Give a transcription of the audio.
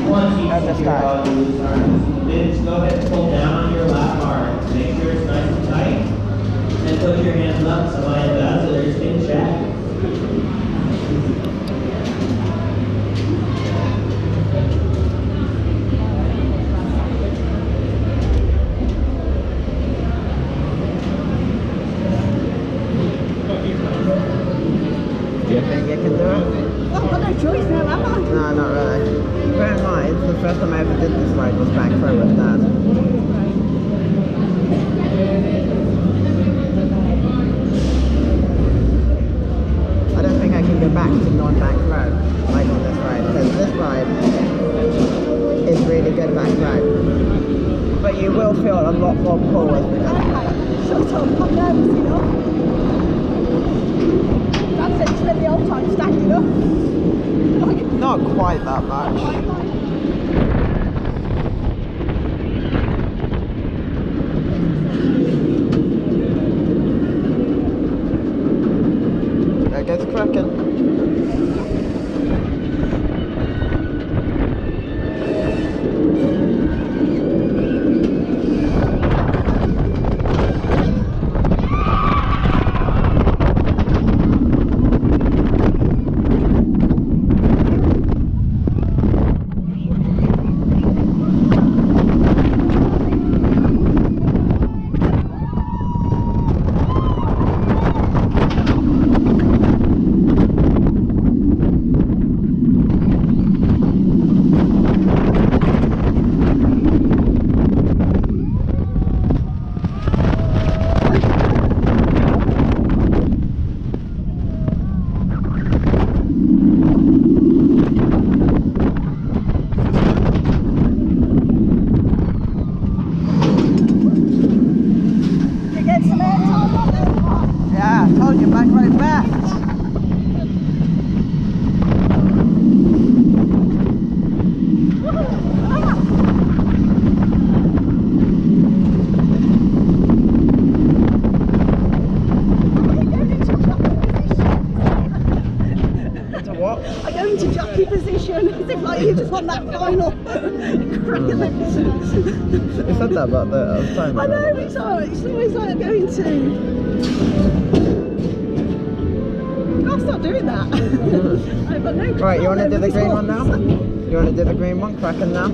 How's this guy? Just go ahead and pull down on your lap bar. Make sure it's nice and tight. And put your hands up so my ambassadors can chat. Do you think you can do it? Well, I've got no choice now, have I? No, not really. Bear in mind, the first time I ever did this ride was back through with Dad. I don't think I can go back to non-back road like on this ride, because this ride is really good back road. But you will feel a lot more pull with it. Okay, shut up, I'm nervous enough. Dad said to spend the old time standing up. Not quite that much. There goes Kraken. You said that about the time. I know, it's always like going to. I'll stop doing that. I've got no. Right, you want to do the green one now? You want to do the green one? Kraken now?